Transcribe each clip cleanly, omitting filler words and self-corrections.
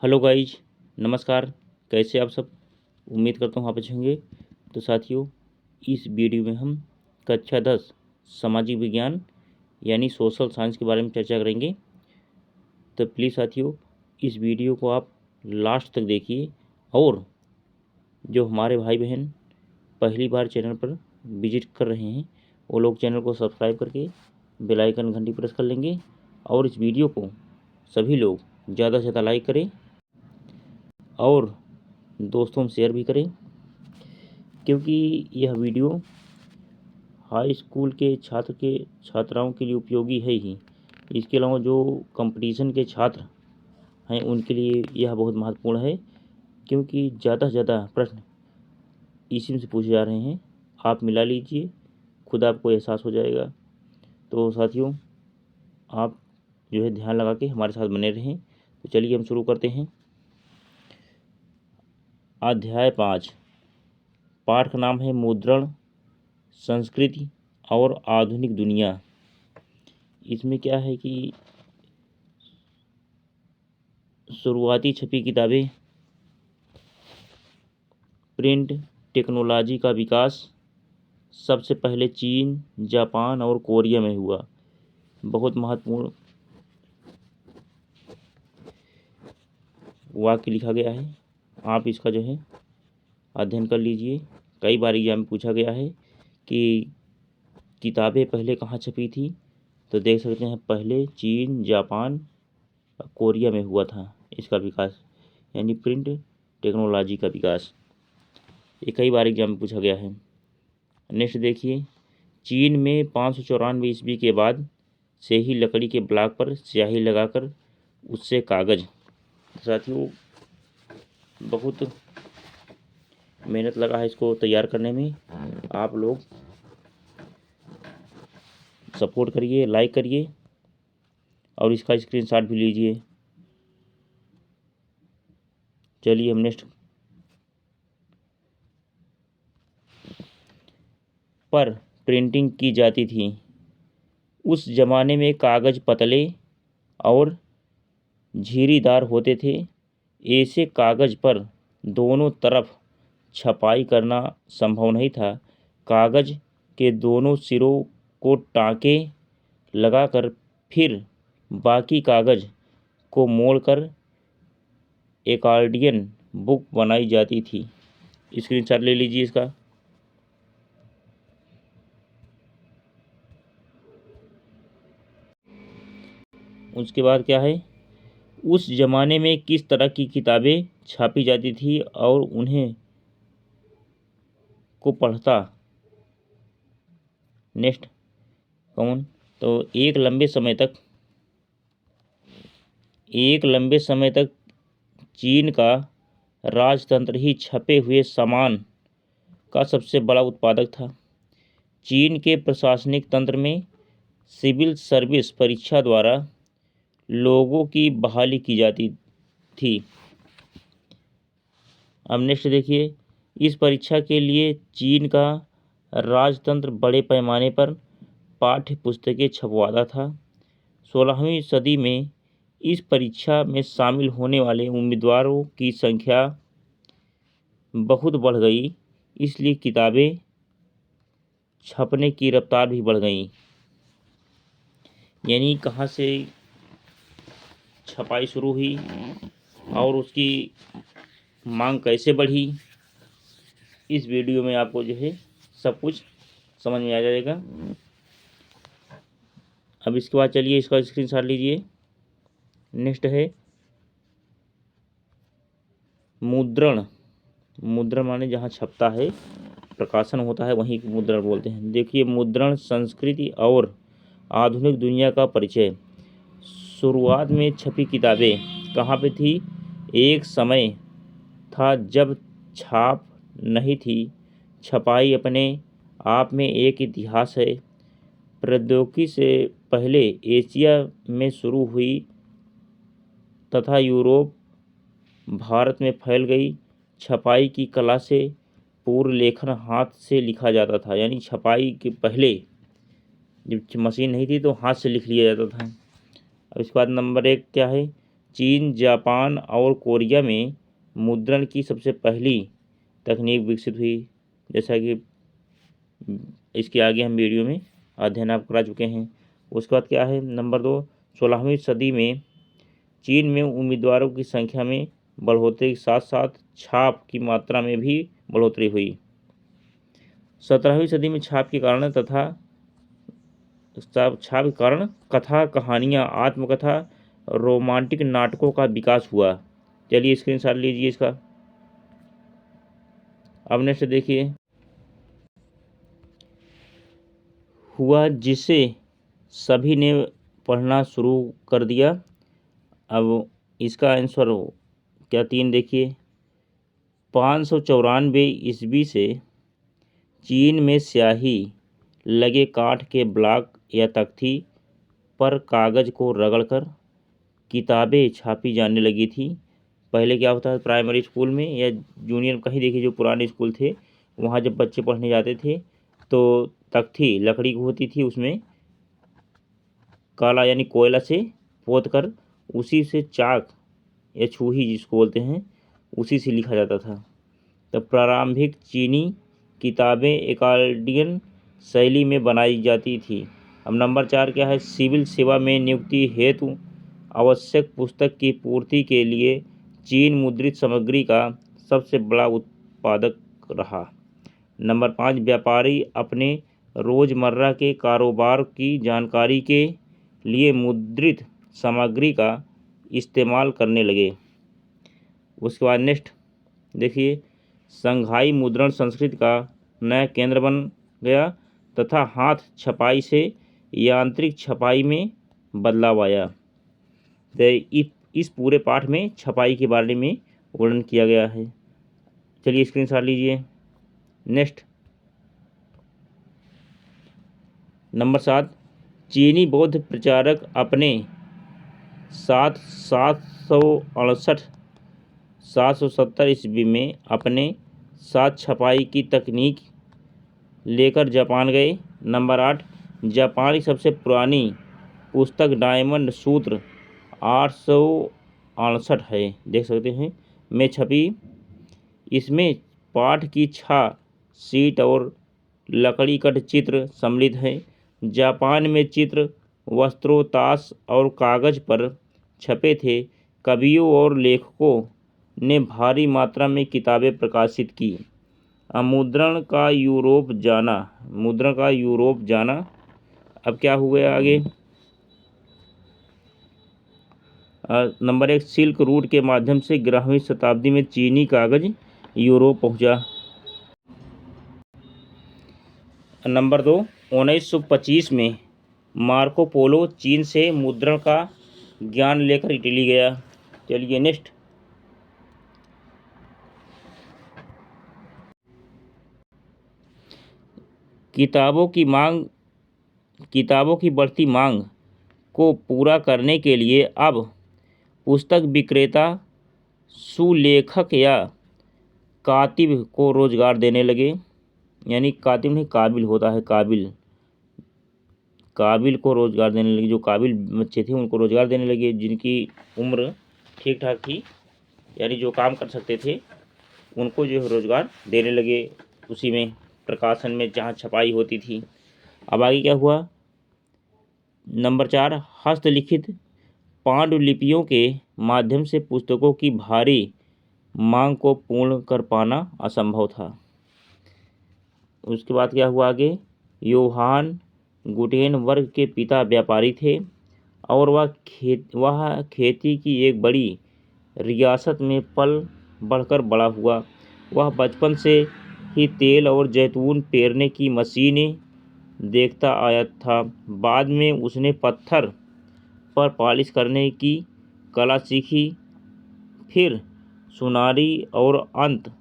Hello guys, नमस्कार। कैसे आप सब? उम्मीद करता हूँ आप अच्छे होंगे। तो साथियों, इस वीडियो में हम कक्षा 10 सामाजिक विज्ञान यानी सोशल साइंस के बारे में चर्चा करेंगे। तो प्लीज़ साथियों, इस वीडियो को आप लास्ट तक देखिए और जो हमारे भाई बहन पहली बार चैनल पर विजिट कर रहे हैं वो लोग चैनल को सब्सक्राइब करके बेल आइकन घंटी प्रेस कर लेंगे और इस वीडियो को सभी लोग ज़्यादा से ज़्यादा लाइक करें और दोस्तों में शेयर भी करें, क्योंकि यह वीडियो हाई स्कूल के छात्राओं के लिए उपयोगी है ही। इसके अलावा जो कंपटीशन के छात्र हैं उनके लिए यह बहुत महत्वपूर्ण है, क्योंकि ज़्यादा से ज़्यादा प्रश्न इसी में से पूछे जा रहे हैं। आप मिला लीजिए, खुद आपको एहसास हो जाएगा। तो साथियों, आप जो है ध्यान लगा के हमारे साथ बने रहें। तो चलिए हम शुरू करते हैं। अध्याय 5, पाठ का नाम है मुद्रण, संस्कृति और आधुनिक दुनिया। इसमें क्या है कि शुरुआती छपी किताबें, प्रिंट टेक्नोलॉजी का विकास सबसे पहले चीन, जापान और कोरिया में हुआ। बहुत महत्वपूर्ण वाक्य लिखा गया है, आप इसका जो है अध्ययन कर लीजिए। कई बार एग्जाम में पूछा गया है कि किताबें पहले कहाँ छपी थी, तो देख सकते हैं पहले चीन, जापान, कोरिया में हुआ था इसका विकास, यानी प्रिंट टेक्नोलॉजी का विकास। ये कई बार एग्जाम में पूछा गया है। नेक्स्ट देखिए, चीन में 594 ईस्वी के बाद से ही लकड़ी के ब्लॉक पर स्याही लगाकर उससे कागज़। साथियों, बहुत मेहनत लगा है इसको तैयार करने में। आप लोग सपोर्ट करिए, लाइक करिए और इसका स्क्रीनशॉट भी लीजिए। चलिए हम नेक्स्ट पर प्रिंटिंग की जाती थी। उस जमाने में कागज़ पतले और झीरीदार होते थे। ऐसे कागज़ पर दोनों तरफ छपाई करना संभव नहीं था। कागज़ के दोनों सिरों को टाँके लगाकर फिर बाकी कागज़ को मोड़कर एकॉर्डियन बुक बनाई जाती थी। स्क्रीनशॉट ले लीजिए इसका। उसके बाद क्या है, उस ज़माने में किस तरह की किताबें छापी जाती थी और उन्हें को पढ़ता नेक्स्ट कौन। तो एक लंबे समय तक चीन का राजतंत्र ही छपे हुए सामान का सबसे बड़ा उत्पादक था। चीन के प्रशासनिक तंत्र में सिविल सर्विस परीक्षा द्वारा लोगों की बहाली की जाती थी। अब नेक्स्ट देखिए, इस परीक्षा के लिए चीन का राजतंत्र बड़े पैमाने पर पाठ्य पुस्तकें छपवाता था। 16वीं सदी में इस परीक्षा में शामिल होने वाले उम्मीदवारों की संख्या बहुत बढ़ गई, इसलिए किताबें छपने की रफ्तार भी बढ़ गई। यानी कहाँ से छपाई शुरू हुई और उसकी मांग कैसे बढ़ी, इस वीडियो में आपको जो है सब कुछ समझ में आ जाएगा। अब इसके बाद चलिए इसका स्क्रीनशॉट लीजिए। नेक्स्ट है मुद्रण। मुद्रण माने जहाँ छपता है, प्रकाशन होता है, वहीं मुद्रण बोलते हैं। देखिए, मुद्रण, संस्कृति और आधुनिक दुनिया का परिचय। शुरुआत में छपी किताबें कहाँ पे थी? एक समय था जब छाप नहीं थी। छपाई अपने आप में एक इतिहास है। प्रौद्योगिकी से पहले एशिया में शुरू हुई तथा यूरोप, भारत में फैल गई। छपाई की कला से पूर्व लेखन हाथ से लिखा जाता था, यानी छपाई के पहले जब मशीन नहीं थी तो हाथ से लिख लिया जाता था। अब इसके बाद नंबर 1 क्या है? चीन, जापान और कोरिया में मुद्रण की सबसे पहली तकनीक विकसित हुई। जैसा कि इसके आगे हम वीडियो में अध्ययन आप करा चुके हैं। उसके बाद क्या है, नंबर 2, 16वीं सदी में चीन में उम्मीदवारों की संख्या में बढ़ोतरी के साथ साथ छाप की मात्रा में भी बढ़ोतरी हुई। 17वीं सदी में छाप के कारण कथा, कहानियाँ, आत्मकथा, रोमांटिक नाटकों का विकास हुआ। चलिए स्क्रीनशॉट लीजिए इसका। अब नेक्स्ट देखिए, हुआ जिसे सभी ने पढ़ना शुरू कर दिया। अब इसका आंसर क्या 3 देखिए, 594 ईस्वी से चीन में स्याही लगे काठ के ब्लॉक या तख्ती पर कागज़ को रगड़कर किताबें छापी जाने लगी थी। पहले क्या होता है, प्राइमरी स्कूल में या जूनियर कहीं देखिए, जो पुराने स्कूल थे वहाँ जब बच्चे पढ़ने जाते थे तो तख्ती लकड़ी की होती थी, उसमें काला यानी कोयला से पोत कर उसी से चाक या छूही जिसको बोलते हैं उसी से लिखा जाता था। तो प्रारंभिक चीनी किताबें एकाडियन शैली में बनाई जाती थी। अब नंबर 4 क्या है, सिविल सेवा में नियुक्ति हेतु आवश्यक पुस्तक की पूर्ति के लिए चीन मुद्रित सामग्री का सबसे बड़ा उत्पादक रहा। नंबर 5, व्यापारी अपने रोज़मर्रा के कारोबार की जानकारी के लिए मुद्रित सामग्री का इस्तेमाल करने लगे। उसके बाद नेक्स्ट देखिए, संघाई मुद्रण संस्कृति का नया केंद्र बन गया तथा हाथ छपाई से यांत्रिक छपाई में बदलाव आया। तो इस पूरे पाठ में छपाई के बारे में वर्णन किया गया है। चलिए स्क्रीनशॉट लीजिए। नेक्स्ट नंबर 7, चीनी बौद्ध प्रचारक अपने 770 ईस्वी में अपने साथ छपाई की तकनीक लेकर जापान गए। नंबर 8, जापान की सबसे पुरानी पुस्तक डायमंड सूत्र 868 है, देख सकते हैं, में छपी। इसमें पाठ की 6 सीट और लकड़ी कट चित्र सम्मिलित हैं। जापान में चित्र वस्त्रों, ताश और कागज़ पर छपे थे। कवियों और लेखकों ने भारी मात्रा में किताबें प्रकाशित की। मुद्रण का यूरोप जाना। अब क्या हुआ आगे, नंबर 1, सिल्क रूट के माध्यम से 11वीं शताब्दी में चीनी कागज़ यूरोप पहुंचा। नंबर 2, 1925 में मार्को पोलो चीन से मुद्रण का ज्ञान लेकर इटली गया। चलिए नेक्स्ट, किताबों की बढ़ती मांग को पूरा करने के लिए अब पुस्तक विक्रेता सुलेखक या कातिब को रोजगार देने लगे। यानी कातिब नहीं, काबिल होता है, काबिल को रोजगार देने लगे। जो काबिल बच्चे थे उनको रोजगार देने लगे, जिनकी उम्र ठीक ठाक थी, यानी जो काम कर सकते थे उनको जो है रोजगार देने लगे उसी में, प्रकाशन में जहाँ छपाई होती थी। अब आगे क्या हुआ, नंबर 4, हस्तलिखित पांडुलिपियों के माध्यम से पुस्तकों की भारी मांग को पूर्ण कर पाना असंभव था। उसके बाद क्या हुआ आगे, योहान गुटेनबर्ग के पिता व्यापारी थे और वह खेती की एक बड़ी रियासत में पल बढ़कर बड़ा हुआ। वह बचपन से ही तेल और जैतून पेरने की मशीनें देखता आया था। बाद में उसने पत्थर पर पॉलिश करने की कला सीखी, फिर सुनारी और अंत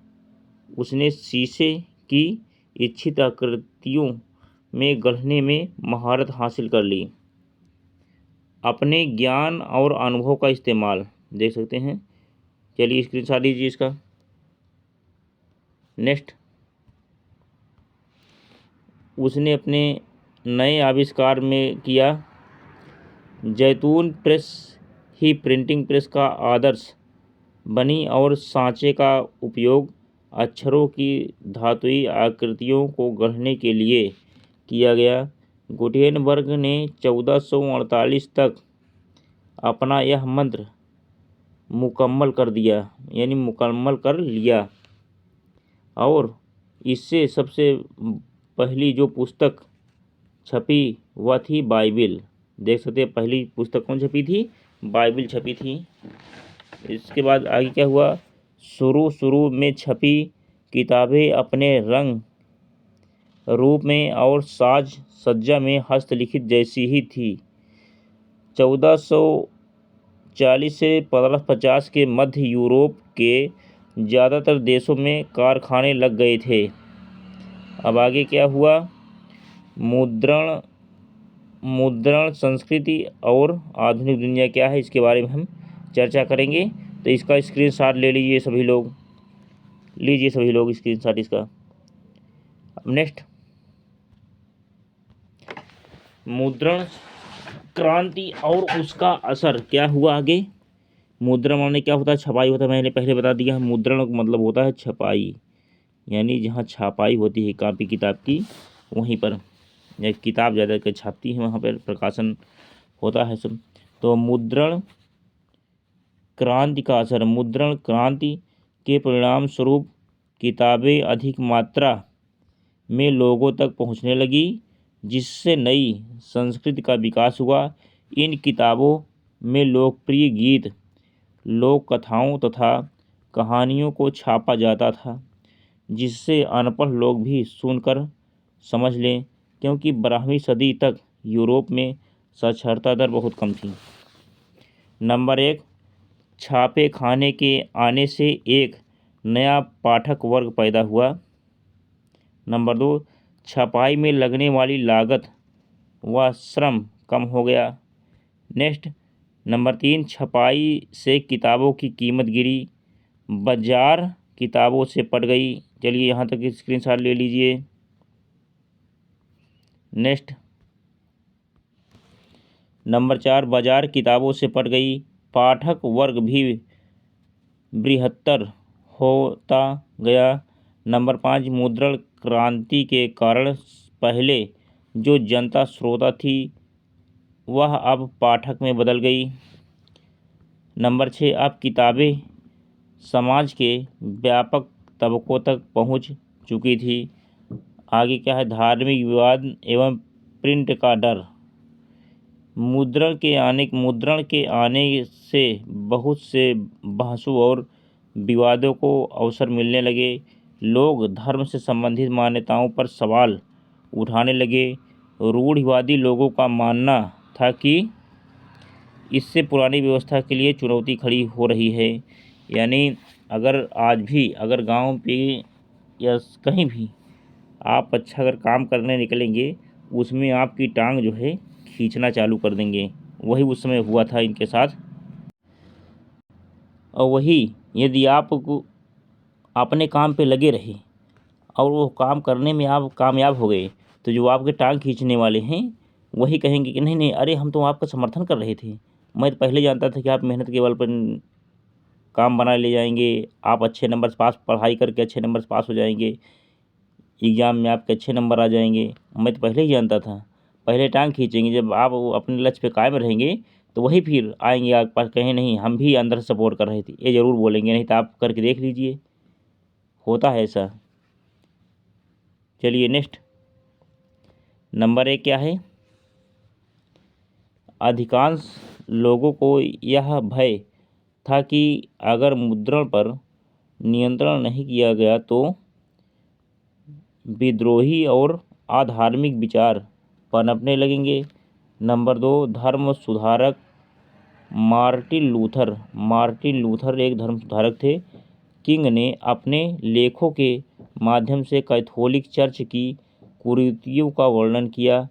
उसने शीशे की इच्छित आकृतियों में गढ़ने में महारत हासिल कर ली। अपने ज्ञान और अनुभव का इस्तेमाल, देख सकते हैं। चलिए स्क्रीनशॉट लीजिए इसका। नेक्स्ट, उसने अपने नए आविष्कार में किया, जैतून प्रेस ही प्रिंटिंग प्रेस का आदर्श बनी और सांचे का उपयोग अक्षरों की धातुई आकृतियों को गढ़ने के लिए किया गया। गुटेनबर्ग ने 1448 तक अपना यह मंत्र मुकम्मल कर लिया और इससे सबसे पहली जो पुस्तक छपी वह थी बाइबिल। देख सकते हैं पहली पुस्तक कौन छपी थी? बाइबिल छपी थी। इसके बाद आगे क्या हुआ? शुरू में छपी किताबें अपने रंग रूप में और साज सज्जा में हस्तलिखित जैसी ही थी। 1440 से 1550 के मध्य यूरोप के ज़्यादातर देशों में कारखाने लग गए थे। अब आगे क्या हुआ? मुद्रण संस्कृति और आधुनिक दुनिया क्या है, इसके बारे में हम चर्चा करेंगे। तो इसका स्क्रीनशॉट ले लीजिए सभी लोग, स्क्रीनशॉट इसका। अब नेक्स्ट, मुद्रण क्रांति और उसका असर क्या हुआ आगे। मुद्रण माने क्या होता है? छपाई होता है। मैंने पहले बता दिया, मुद्रण का मतलब होता है छपाई, यानी जहाँ छपाई होती है कॉपी किताब की, वहीं पर या किताब ज़्यादा कर छापती है वहाँ पर प्रकाशन होता है सब। तो मुद्रण क्रांति का असर, मुद्रण क्रांति के परिणाम स्वरूप किताबें अधिक मात्रा में लोगों तक पहुँचने लगी, जिससे नई संस्कृति का विकास हुआ। इन किताबों में लोकप्रिय गीत, लोक कथाओं तथा कहानियों को छापा जाता था, जिससे अनपढ़ लोग भी सुनकर समझ लें, क्योंकि 12वीं सदी तक यूरोप में साक्षरता दर बहुत कम थी। नंबर 1, छापे खाने के आने से एक नया पाठक वर्ग पैदा हुआ। नंबर 2, छपाई में लगने वाली लागत व श्रम कम हो गया। नेक्स्ट, नंबर 3, छपाई से किताबों की कीमत गिरी, बाजार किताबों से पट गई। चलिए यहाँ तक स्क्रीनशॉट ले लीजिए। नेक्स्ट, नंबर 4, बाजार किताबों से पट गई, पाठक वर्ग भी बृहत्तर होता गया। नंबर 5, मुद्रण क्रांति के कारण पहले जो जनता श्रोता थी वह अब पाठक में बदल गई। नंबर 6, अब किताबें समाज के व्यापक तबकों तक पहुंच चुकी थी। आगे क्या है? धार्मिक विवाद एवं प्रिंट का डर। मुद्रण के आने से बहुत से बहसों और विवादों को अवसर मिलने लगे। लोग धर्म से संबंधित मान्यताओं पर सवाल उठाने लगे। रूढ़िवादी लोगों का मानना था कि इससे पुरानी व्यवस्था के लिए चुनौती खड़ी हो रही है। यानी अगर आज भी अगर गांव पे या कहीं भी आप अच्छा अगर काम करने निकलेंगे, उसमें आपकी टांग जो है खींचना चालू कर देंगे। वही उस समय हुआ था इनके साथ। और वही यदि आप अपने काम पे लगे रहे और वो काम करने में आप कामयाब हो गए, तो जो आपके टांग खींचने वाले हैं वही कहेंगे कि नहीं नहीं, अरे हम तो आपका समर्थन कर रहे थे, मैं तो पहले जानता था कि आप मेहनत के बल पर काम बना ले जाएंगे, आप अच्छे नंबर से पास, पढ़ाई करके अच्छे नंबर से पास हो जाएंगे, एग्ज़ाम में आपके अच्छे नंबर आ जाएंगे, मैं तो पहले ही जानता था। पहले टांग खींचेंगे। जब आप अपने लक्ष्य पे कायम रहेंगे तो वही फिर आएंगे आपके पास, कहें नहीं हम भी अंदर से सपोर्ट कर रहे थे, ये ज़रूर बोलेंगे। नहीं तो आप करके देख लीजिए, होता है ऐसा। चलिए नेक्स्ट, नंबर 1 क्या है? अधिकांश लोगों को यह भय था कि अगर मुद्रण पर नियंत्रण नहीं किया गया तो विद्रोही और अधार्मिक विचार पनपने लगेंगे। नंबर 2, धर्म सुधारक मार्टिन लूथर एक धर्म सुधारक थे। किंग ने अपने लेखों के माध्यम से कैथोलिक चर्च की कुरीतियों का वर्णन किया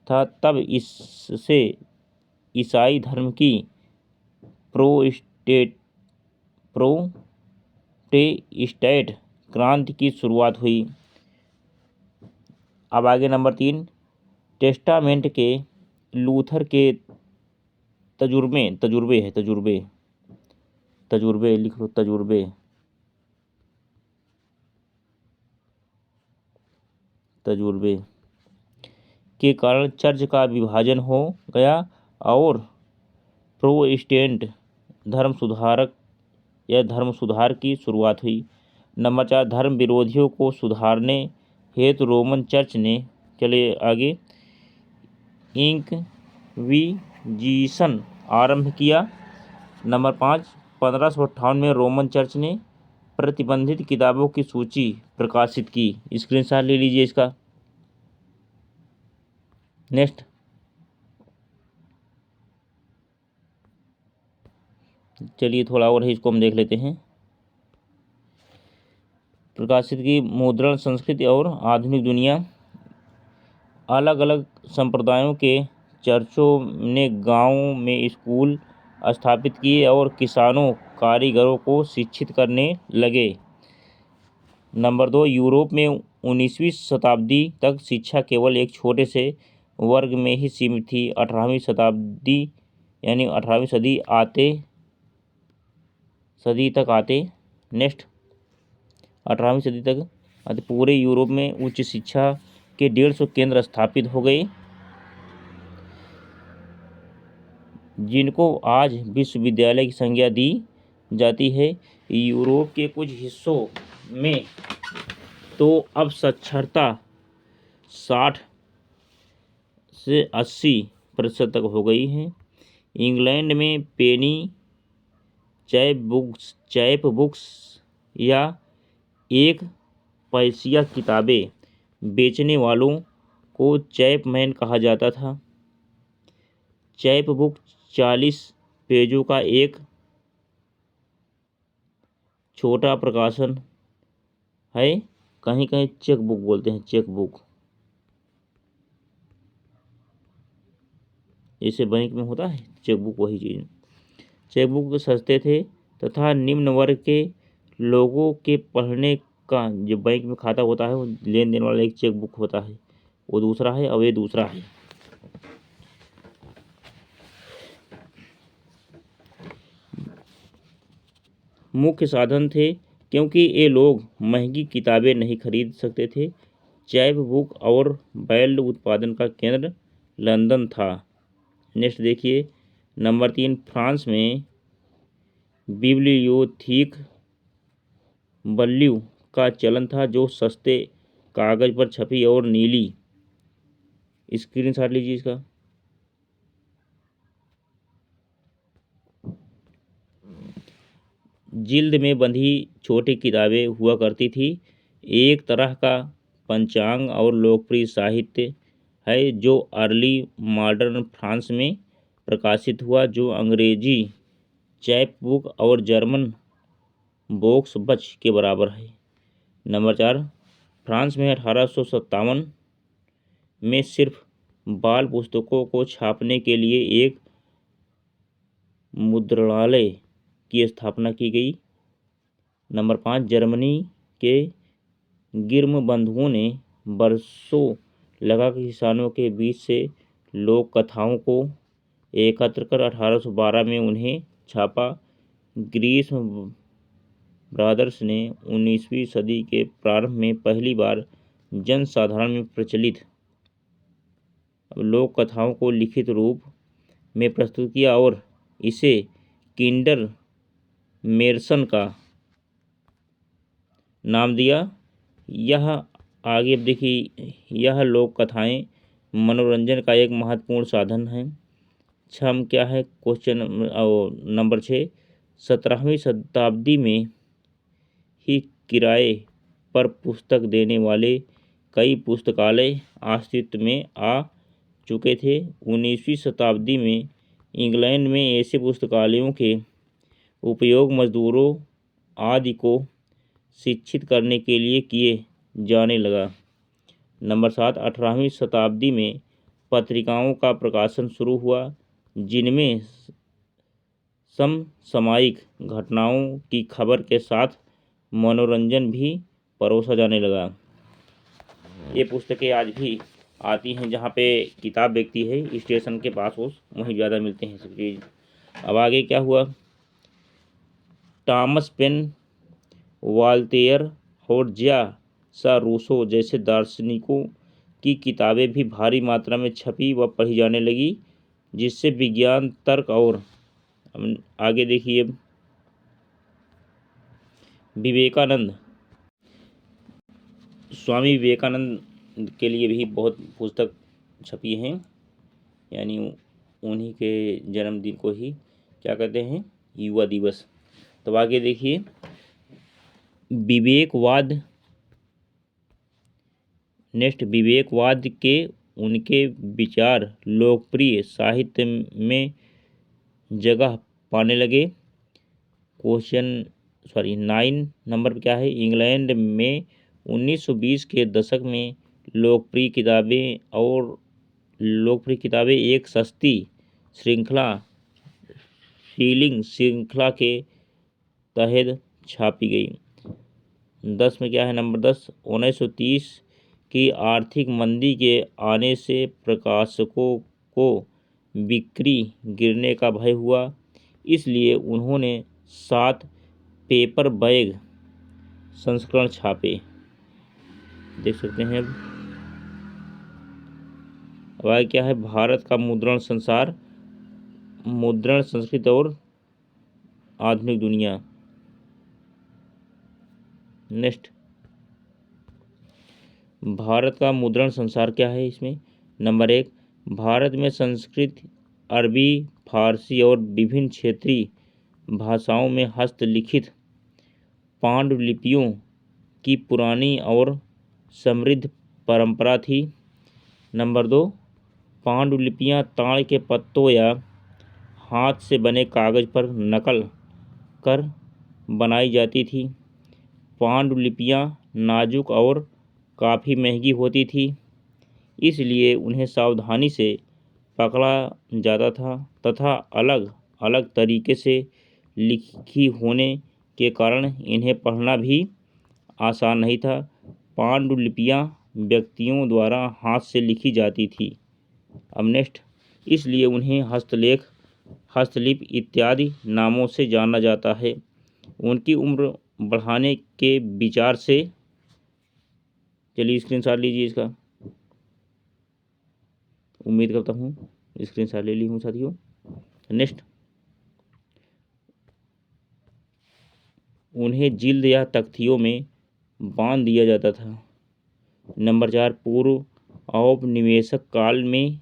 था। तब इससे ईसाई धर्म की प्रोटेस्टेंट क्रांति की शुरुआत हुई। अब आगे नंबर 3, टेस्टामेंट के लूथर के तजुर्बे तजुर्बे है, तजुर्बे, तजुर्बे लिख लो, तजुर्बे, तजुर्बे के कारण चर्च का विभाजन हो गया और प्रोटेस्टेंट धर्म सुधारक या धर्म सुधार की शुरुआत हुई। नंबर 4, धर्म विरोधियों को सुधारने हेतु रोमन चर्च ने, चले आगे, इंक्विजिशन आरंभ किया। नंबर 5, 1558 में रोमन चर्च ने प्रतिबंधित किताबों की सूची प्रकाशित की। स्क्रीनशॉट ले लीजिए इसका। नेक्स्ट, चलिए थोड़ा और है, इसको हम देख लेते हैं। प्रकाशित की मुद्रण संस्कृति और आधुनिक दुनिया। अलग अलग संप्रदायों के चर्चों ने गांवों में स्कूल स्थापित किए और किसानों कारीगरों को शिक्षित करने लगे। नंबर 2, यूरोप में 19वीं शताब्दी तक शिक्षा केवल एक छोटे से वर्ग में ही सीमित थी। 18वीं शताब्दी यानी 18वीं सदी तक आते नेक्स्ट 18वीं सदी तक आते पूरे यूरोप में उच्च शिक्षा के 150 केंद्र स्थापित हो गए, जिनको आज विश्वविद्यालय की संज्ञा दी जाती है। यूरोप के कुछ हिस्सों में तो अब साक्षरता 60 से 80% तक हो गई है। इंग्लैंड में पेनी चैप बुक्स या 1 पैसिया किताबें बेचने वालों को चैपमैन कहा जाता था। चैप बुक 40 पेजों का एक छोटा प्रकाशन है। कहीं कहीं चेक बुक बोलते हैं, चेक बुक, जैसे बैंक में होता है चेक बुक, वही चीज़। चेक बुक सस्ते थे तथा निम्न वर्ग के लोगों के पढ़ने का, जो बैंक में खाता होता है वो लेन देन वाला एक चेक बुक होता है, वो दूसरा है और ये दूसरा है। मुख्य साधन थे क्योंकि ये लोग महंगी किताबें नहीं खरीद सकते थे। चैप बुक और बैल्ड उत्पादन का केंद्र लंदन था। नेक्स्ट देखिए, नंबर 3, फ्रांस में बिब्लियोथीक वॉल्यूम का चलन था, जो सस्ते कागज पर छपी और नीली। स्क्रीनशॉट लीजिए इसका। जिल्द में बंधी छोटी किताबें हुआ करती थी। एक तरह का पंचांग और लोकप्रिय साहित्य है जो अर्ली मॉडर्न फ्रांस में प्रकाशित हुआ, जो अंग्रेजी चैप बुक और जर्मन बॉक्स बच के बराबर है। नंबर 4, फ्रांस में 1857 में सिर्फ बाल पुस्तकों को छापने के लिए एक मुद्रणालय की स्थापना की गई। नंबर 5, जर्मनी के गिर्म बंधुओं ने वर्षों लगा किसानों के बीच से लोक कथाओं को एकत्र कर 1812 में उन्हें छापा। ग्रीस ब्रादर्स ने 19वीं सदी के प्रारंभ में पहली बार जनसाधारण में प्रचलित लोक कथाओं को लिखित रूप में प्रस्तुत किया और इसे किंडर मेर्सन का नाम दिया। यह आगे देखिए, यह लोक कथाएं मनोरंजन का एक महत्वपूर्ण साधन है। छम क्या है क्वेश्चन नंबर 6, 17वीं शताब्दी में ही किराए पर पुस्तक देने वाले कई पुस्तकालय अस्तित्व में आ चुके थे। 19वीं शताब्दी में इंग्लैंड में ऐसे पुस्तकालयों के उपयोग मजदूरों आदि को शिक्षित करने के लिए किए जाने लगा। नंबर 7, 18वीं शताब्दी में पत्रिकाओं का प्रकाशन शुरू हुआ, जिनमें समसामयिक घटनाओं की खबर के साथ मनोरंजन भी परोसा जाने लगा। ये पुस्तकें आज भी आती हैं, जहाँ पे किताब बिकती है स्टेशन के पास वहीं ज़्यादा मिलते हैं सब चीज़। अब आगे क्या हुआ, टॉमस पेन, वॉल्टेयर और ज्या रूसो जैसे दार्शनिकों की किताबें भी भारी मात्रा में छपी व पढ़ी जाने लगी, जिससे विज्ञान, तर्क और आगे देखिए विवेकानंद, स्वामी विवेकानंद के लिए भी बहुत पुस्तक छपी हैं, यानी उन्हीं के जन्मदिन को ही क्या कहते हैं, युवा दिवस। तो आगे देखिए विवेकवाद, नेक्स्ट विवेकवाद के उनके विचार लोकप्रिय साहित्य में जगह पाने लगे। क्वेश्चन 9 नंबर पे क्या है, इंग्लैंड में 1920 के दशक में लोकप्रिय किताबें एक सस्ती श्रृंखला शीलिंग श्रृंखला के तहत छापी गई। 10 में क्या है, नंबर 10, 1930 की आर्थिक मंदी के आने से प्रकाशकों को बिक्री गिरने का भय हुआ, इसलिए उन्होंने 7 पेपर बैग संस्करण छापे, देख सकते हैं। अब आगे क्या है, भारत का मुद्रण संसार, मुद्रण संस्कृति और आधुनिक दुनिया। नेक्स्ट भारत का मुद्रण संसार क्या है, इसमें नंबर 1, भारत में संस्कृत, अरबी, फारसी और विभिन्न क्षेत्रीय भाषाओं में हस्तलिखित पांडुलिपियों की पुरानी और समृद्ध परंपरा थी। नंबर 2, पांडुलिपियाँ ताड़ के पत्तों या हाथ से बने कागज पर नकल कर बनाई जाती थी। पांडुलिपियाँ नाजुक और काफ़ी महंगी होती थी, इसलिए उन्हें सावधानी से पकड़ा जाता था तथा अलग अलग तरीके से लिखी होने के कारण इन्हें पढ़ना भी आसान नहीं था। पांडुलिपियाँ व्यक्तियों द्वारा हाथ से लिखी जाती थी। अब नेक्स्ट, इसलिए उन्हें हस्तलिप इत्यादि नामों से जाना जाता है। उनकी उम्र बढ़ाने के विचार से, चलिए स्क्रीनशॉट लीजिए इसका, उम्मीद करता हूँ स्क्रीनशॉट ले ली हूँ साथियों। नेक्स्ट, उन्हें जिल्द या तख्तियों में बांध दिया जाता था। नंबर 4, पूर्व औपनिवेशिक काल में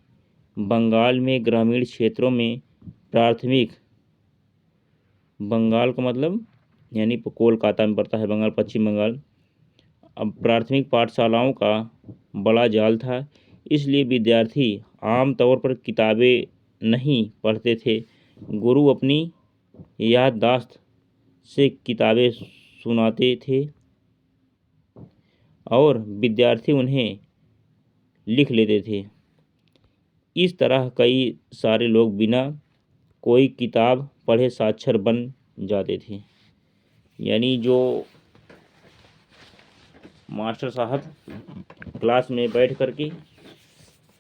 बंगाल में ग्रामीण क्षेत्रों में प्राथमिक, बंगाल का मतलब यानी कोलकाता में पड़ता है बंगाल, पश्चिम बंगाल, अब प्राथमिक पाठशालाओं का बड़ा जाल था, इसलिए विद्यार्थी आमतौर पर किताबें नहीं पढ़ते थे। गुरु अपनी याददाश्त से किताबें सुनाते थे और विद्यार्थी उन्हें लिख लेते थे। इस तरह कई सारे लोग बिना कोई किताब पढ़े साक्षर बन जाते थे। यानी जो मास्टर साहब क्लास में बैठ करके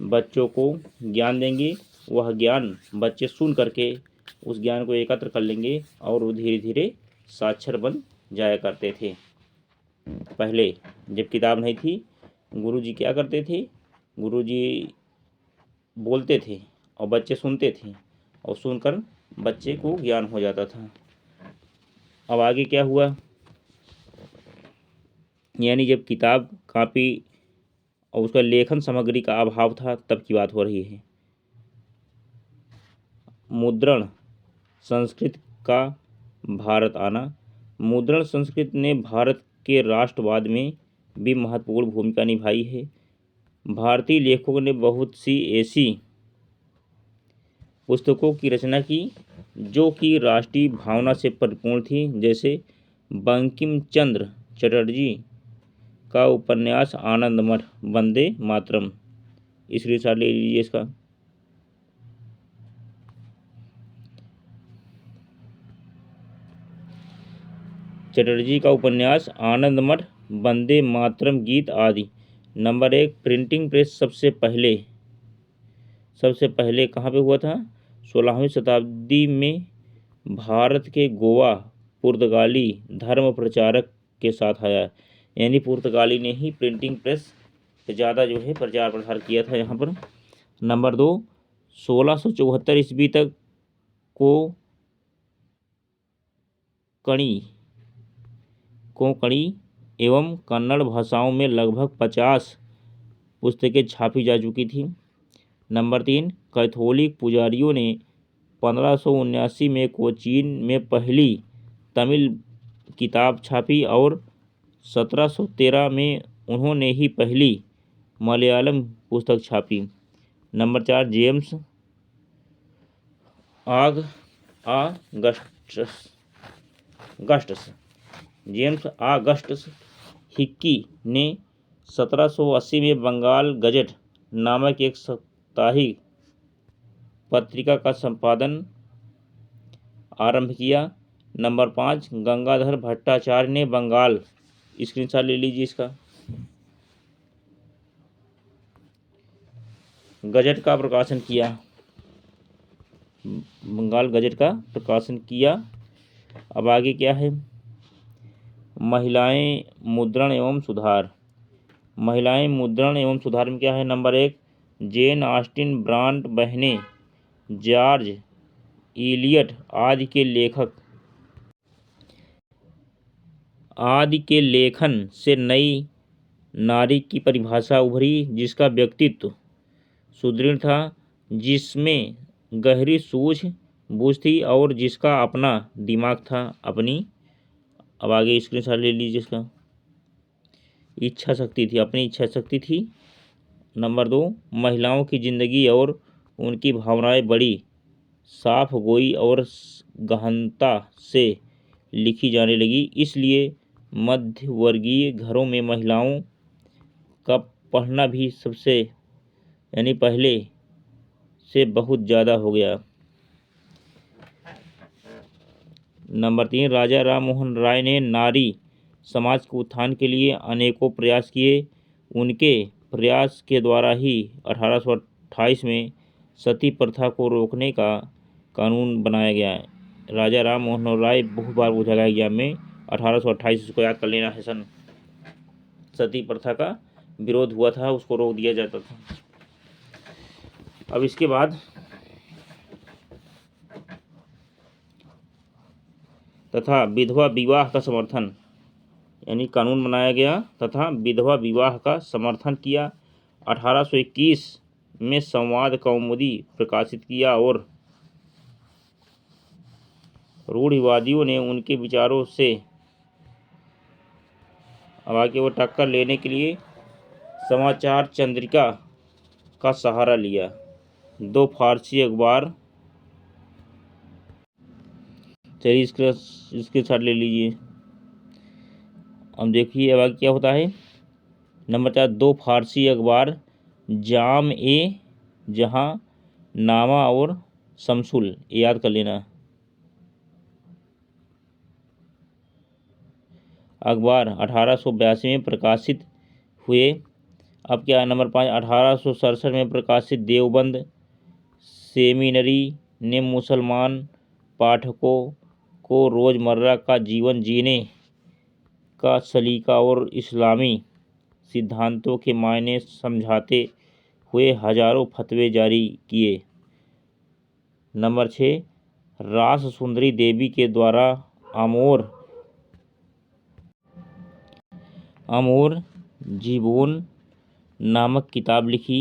बच्चों को ज्ञान देंगे, वह ज्ञान बच्चे सुन करके उस ज्ञान को एकत्र कर लेंगे और वो धीरे धीरे साक्षर बन जाया करते थे। पहले जब किताब नहीं थी, गुरुजी क्या करते थे, गुरुजी बोलते थे और बच्चे सुनते थे और सुनकर बच्चे को ज्ञान हो जाता था। अब आगे क्या हुआ, यानी जब किताब कापी और उसका लेखन सामग्री का अभाव था तब की बात हो रही है। मुद्रण संस्कृत का भारत आना, मुद्रण संस्कृत ने भारत के राष्ट्रवाद में भी महत्वपूर्ण भूमिका निभाई है। भारतीय लेखकों ने बहुत सी ऐसी पुस्तकों की रचना की जो कि राष्ट्रीय भावना से परिपूर्ण थी, जैसे बंकिम चंद्र चटर्जी का उपन्यास आनंद मठ, वंदे मातरम, स्क्रीनशॉट ले लीजिए इसका। चटर्जी का उपन्यास आनंद मठ, वंदे मातरम गीत आदि नंबर 1, प्रिंटिंग प्रेस सबसे पहले कहाँ पे हुआ था? 16वीं शताब्दी में भारत के गोवा पुर्तगाली धर्म प्रचारक के साथ आया। यानी पुर्तगाली ने ही प्रिंटिंग प्रेस ज़्यादा जो है प्रचार प्रसार किया था यहाँ पर। नंबर 2, 1674 ईस्वी तक कोंकणी एवं कन्नड़ भाषाओं में लगभग 50 पुस्तकें छापी जा चुकी थी। नंबर 3, कैथोलिक पुजारियों ने 1579 में कोचीन में पहली तमिल किताब छापी और 1713 में उन्होंने ही पहली मलयालम पुस्तक छापी। नंबर 4, जेम्स ऑगस्टस हिक्की ने 1780 में बंगाल गजट नामक एक साप्ताहिक पत्रिका का संपादन आरंभ किया। नंबर 5, गंगाधर भट्टाचार्य ने बंगाल, स्क्रीनशॉट ले लीजिए इसका, गजट का प्रकाशन किया। बंगाल गजट का प्रकाशन किया। अब आगे क्या है? महिलाएं मुद्रण एवं सुधार। महिलाएं मुद्रण एवं सुधार में क्या है? नंबर 1, जेन ऑस्टिन ब्रांड बहनें जॉर्ज इलियट आदि के लेखन से नई नारी की परिभाषा उभरी, जिसका व्यक्तित्व सुदृढ़ था, जिसमें गहरी सूझबूझ थी और जिसका अपना दिमाग था, अपनी, अब आगे स्क्रीनशॉट ले लीजिए इसका, इच्छा शक्ति थी, अपनी इच्छा शक्ति थी। नंबर 2, महिलाओं की जिंदगी और उनकी भावनाएं बड़ी साफगोई और गहनता से लिखी जाने लगी, इसलिए मध्यवर्गीय घरों में महिलाओं का पढ़ना भी पहले से बहुत ज़्यादा हो गया। नंबर 3, राजा राम मोहन राय ने नारी समाज के उत्थान के लिए अनेकों प्रयास किए। उनके प्रयास के द्वारा ही 1828 में सती प्रथा को रोकने का कानून बनाया गया। राजा राम मोहन राय बहुत बार पूछा गया एग्जाम में, 1828 इसको याद कर लेना है। सन सती प्रथा का विरोध हुआ था, उसको रोक दिया जाता था। अब इसके बाद तथा विधवा विवाह का समर्थन, यानी कानून बनाया गया तथा विधवा विवाह का समर्थन किया। 1821 में संवाद कौमुदी प्रकाशित किया और रूढ़िवादियों ने उनके विचारों से अब आगे वो टक्कर लेने के लिए समाचार चंद्रिका का सहारा लिया। 2 फारसी अखबार, चलिए इसके साथ ले लीजिए। अब देखिए अब क्या होता है। नंबर 4, 2 फारसी अखबार जाम ए जहां नामा और शमसुल, याद कर लेना। अखबार 1882 में प्रकाशित हुए। अब क्या? नंबर 5, 1867 में प्रकाशित देवबंद सेमिनरी ने मुसलमान पाठकों को रोज़मर्रा का जीवन जीने का सलीका और इस्लामी सिद्धांतों के मायने समझाते हुए हजारों फतवे जारी किए। नंबर 6, रास सुंदरी देवी के द्वारा अमोर जीवोन नामक किताब लिखी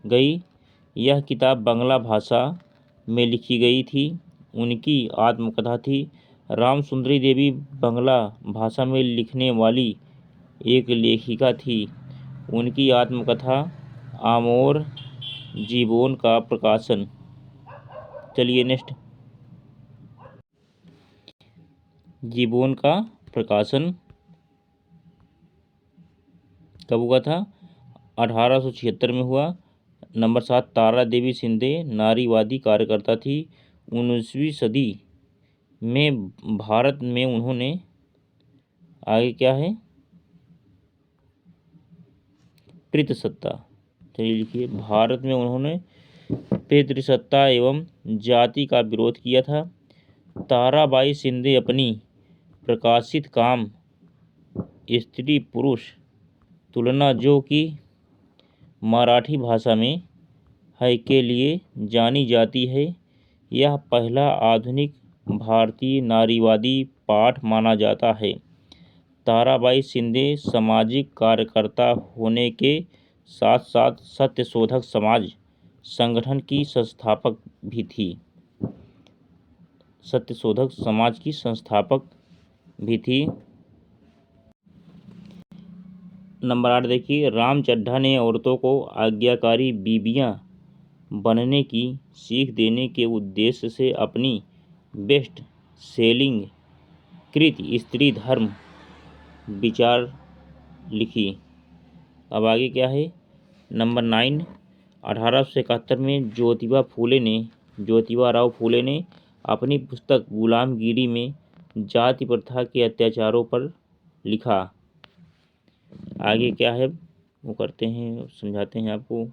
गई। यह किताब बांग्ला भाषा में लिखी गई थी। उनकी आत्मकथा थी। राम सुंदरी देवी बांग्ला भाषा में लिखने वाली एक लेखिका थी। उनकी आत्मकथा आमोर जीवोन का प्रकाशन, चलिए नेक्स्ट, जीवोन का प्रकाशन कब हुआ था? 1876 में हुआ। नंबर 7, तारा देवी शिंदे नारीवादी कार्यकर्ता थी। 19वीं सदी में भारत में उन्होंने आगे क्या है, पितृसत्ता। चलिए लिखिए, भारत में उन्होंने पितृसत्ता एवं जाति का विरोध किया था। ताराबाई शिंदे अपनी प्रकाशित काम स्त्री पुरुष तुलना जो कि मराठी भाषा में है के लिए जानी जाती है, यह पहला आधुनिक भारतीय नारीवादी पाठ माना जाता है। ताराबाई शिंदे सामाजिक कार्यकर्ता होने के साथ साथ सत्यशोधक समाज संगठन की संस्थापक भी थी। सत्यशोधक समाज की संस्थापक भी थी। नंबर 8 देखिए, राम चड्ढा ने औरतों को आज्ञाकारी बीबियां बनने की सीख देने के उद्देश्य से अपनी बेस्ट सेलिंग कृत स्त्री धर्म विचार लिखी। अब आगे क्या है, नंबर 9, 1871 में ज्योतिबा राव फूले ने अपनी पुस्तक गुलामगिरी में जाति प्रथा के अत्याचारों पर लिखा। आगे क्या है वो करते हैं, समझाते हैं आपको।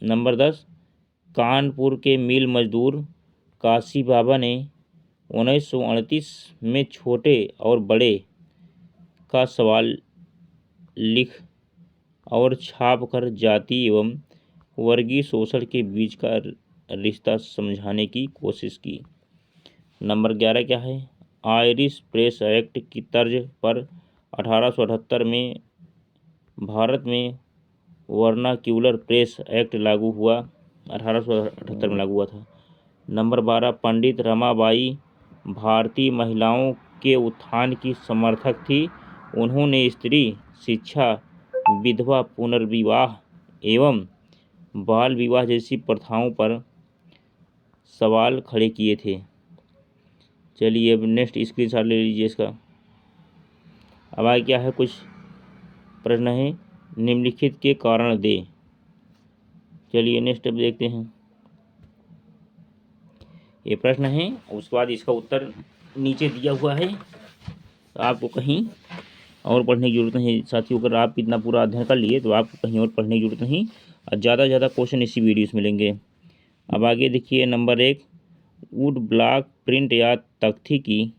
नंबर 10, कानपुर के मिल मजदूर काशी बाबा ने 1938 में छोटे और बड़े का सवाल लिख और छाप कर जाति एवं वर्गीय शोषण के बीच का रिश्ता समझाने की कोशिश की। नंबर 11 क्या है, आयरिश प्रेस एक्ट की तर्ज पर 1878 में भारत में वर्नाक्यूलर प्रेस एक्ट लागू हुआ। 1878 में लागू हुआ था। नंबर 12, पंडित रमाबाई भारतीय महिलाओं के उत्थान की समर्थक थी। उन्होंने स्त्री शिक्षा, विधवा पुनर्विवाह एवं बाल विवाह जैसी प्रथाओं पर सवाल खड़े किए थे। चलिए अब नेक्स्ट स्क्रीनशॉट ले लीजिए इसका। अब आगे क्या है, कुछ प्रश्न है, निम्नलिखित के कारण दे। चलिए नेक्स्ट अब देखते हैं। ये प्रश्न है, उसके बाद इसका उत्तर नीचे दिया हुआ है, तो आपको कहीं और पढ़ने की जरूरत नहीं साथियों। अगर आप इतना पूरा अध्ययन कर लिए तो आपको कहीं और पढ़ने की जरूरत नहीं, और ज़्यादा से ज़्यादा क्वेश्चन इसी वीडियोस में मिलेंगे। अब आगे देखिए, नंबर 1, वुड ब्लॉक प्रिंट या तख्ती की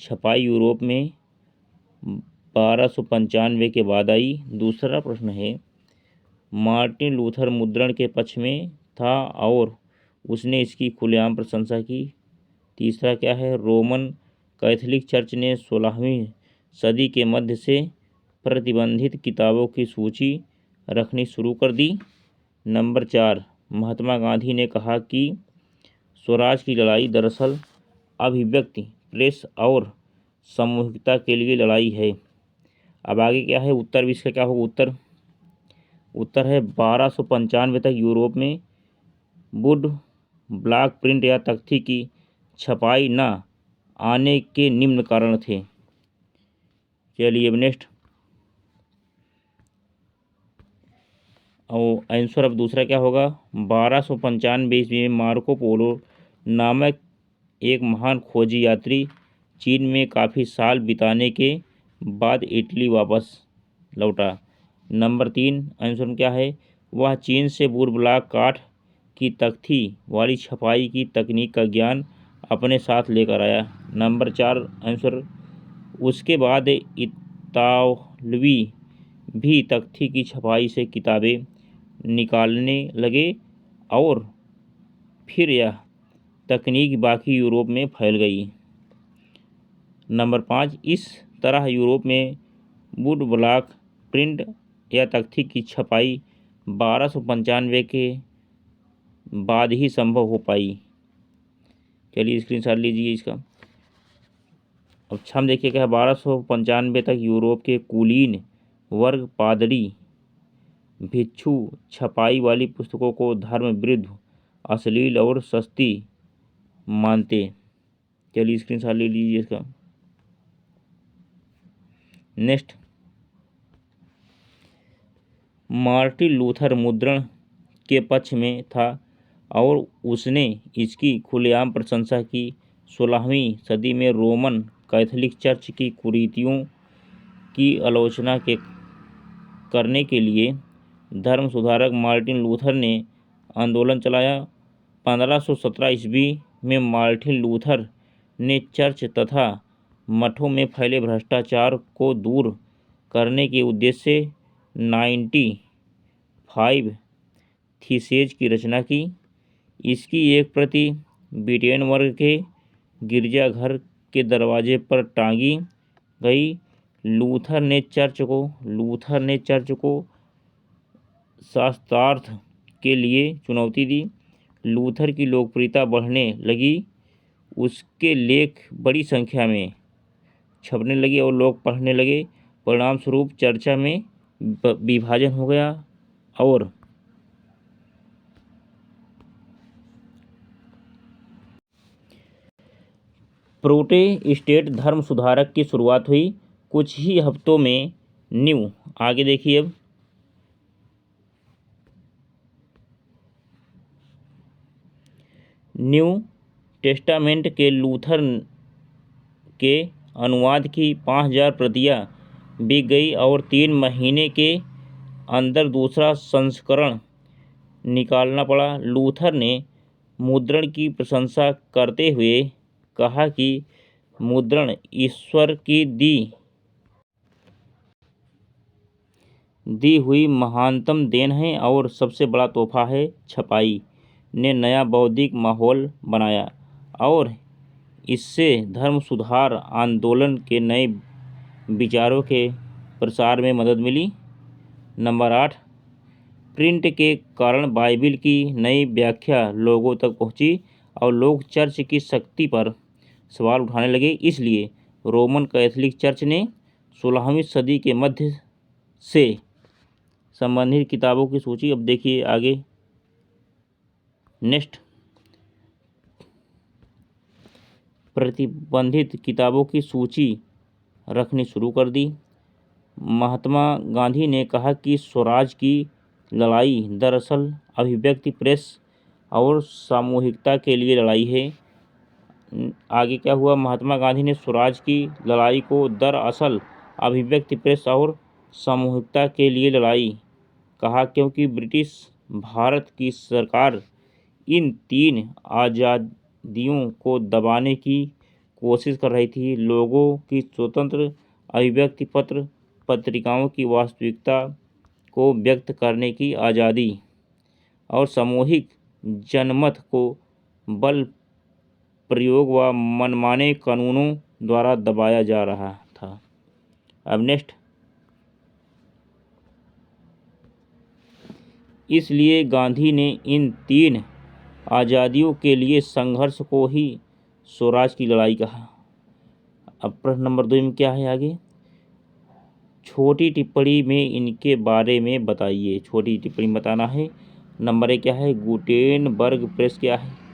छपाई यूरोप में 1295 के बाद आई। दूसरा प्रश्न है, मार्टिन लूथर मुद्रण के पक्ष में था और उसने इसकी खुलेआम प्रशंसा की। तीसरा क्या है, रोमन कैथोलिक चर्च ने 16वीं सदी के मध्य से प्रतिबंधित किताबों की सूची रखनी शुरू कर दी। नंबर 4, महात्मा गांधी ने कहा कि स्वराज की लड़ाई दरअसल अभिव्यक्ति, प्रेस और सामूहिकता के लिए लड़ाई है। अब आगे क्या है, उत्तर भी इसका क्या होगा, उत्तर है 1295 तक यूरोप में वुड ब्लॉक प्रिंट या तख्ती की छपाई न आने के निम्न कारण थे। चलिए अब नेक्स्ट, और आंसर अब दूसरा क्या होगा, 1295 ईस्वी में मार्को पोलो नामक एक महान खोजी यात्री चीन में काफ़ी साल बिताने के बाद इटली वापस लौटा। नंबर 3 आंसर में क्या है, वह चीन से वुड ब्लॉक काठ की तख्ती वाली छपाई की तकनीक का ज्ञान अपने साथ लेकर आया। नंबर 4 आंसर, उसके बाद इतालवी भी तख्ती की छपाई से किताबें निकालने लगे और फिर यह तकनीक बाकी यूरोप में फैल गई। नंबर 5, इस तरह यूरोप में वुड ब्लॉक प्रिंट या तख्ती की छपाई 1295 के बाद ही संभव हो पाई। चलिए स्क्रीनशॉट लीजिए इसका। अब हम देखिए क्या है, 1295 तक यूरोप के कुलीन वर्ग, पादरी, भिक्षु छपाई वाली पुस्तकों को धर्म विरुद्ध, अश्लील और सस्ती मानते। चलिए स्क्रीनशॉट ले लीजिए इसका। नेक्स्ट, मार्टिन लूथर मुद्रण के पक्ष में था और उसने इसकी खुलेआम प्रशंसा की। 16वीं सदी में रोमन कैथोलिक चर्च की कुरीतियों की आलोचना के करने के लिए धर्म सुधारक मार्टिन लूथर ने आंदोलन चलाया। 1517 ईस्वी में मार्टिन लूथर ने चर्च तथा मठों में फैले भ्रष्टाचार को दूर करने के उद्देश्य से 95 थीसेज की रचना की। इसकी एक प्रति विटेनबर्ग के गिरजाघर के दरवाजे पर टांगी गई। लूथर ने चर्च को शास्त्रार्थ के लिए चुनौती दी। लूथर की लोकप्रियता बढ़ने लगी, उसके लेख बड़ी संख्या में छपने लगे और लोग पढ़ने लगे। परिणाम स्वरूप चर्चा में विभाजन हो गया और प्रोटेस्टेंट धर्म सुधारक की शुरुआत हुई। कुछ ही हफ्तों में आगे देखिए अब न्यू टेस्टामेंट के लूथर के अनुवाद की 5000 प्रतियां बिक गई और 3 महीने के अंदर दूसरा संस्करण निकालना पड़ा। लूथर ने मुद्रण की प्रशंसा करते हुए कहा कि मुद्रण ईश्वर की दी हुई महानतम देन है और सबसे बड़ा तोहफा है। छपाई ने नया बौद्धिक माहौल बनाया और इससे धर्म सुधार आंदोलन के नए विचारों के प्रसार में मदद मिली। नंबर 8, प्रिंट के कारण बाइबिल की नई व्याख्या लोगों तक पहुंची और लोग चर्च की शक्ति पर सवाल उठाने लगे। इसलिए रोमन कैथोलिक चर्च ने 16वीं सदी के मध्य से संबंधित किताबों की सूची, अब देखिए आगे नेक्स्ट, प्रतिबंधित किताबों की सूची रखनी शुरू कर दी। महात्मा गांधी ने कहा कि स्वराज की लड़ाई दरअसल अभिव्यक्ति, प्रेस और सामूहिकता के लिए लड़ाई है। आगे क्या हुआ? महात्मा गांधी ने स्वराज की लड़ाई को दरअसल अभिव्यक्ति, प्रेस और सामूहिकता के लिए लड़ाई कहा, क्योंकि ब्रिटिश भारत की सरकार इन 3 आज़ादियों को दबाने की कोशिश कर रही थी। लोगों की स्वतंत्र अभिव्यक्ति, पत्रिकाओं की वास्तविकता को व्यक्त करने की आज़ादी और सामूहिक जनमत को बल प्रयोग व मनमाने कानूनों द्वारा दबाया जा रहा था। अब नेक्स्ट, इसलिए गांधी ने इन 3 आज़ादियों के लिए संघर्ष को ही स्वराज की लड़ाई कहा। अब प्रश्न नंबर 2 में क्या है आगे? छोटी टिप्पणी में इनके बारे में बताइए। छोटी टिप्पणी बताना है। नंबर 1 क्या है? गुटेनबर्ग प्रेस क्या है?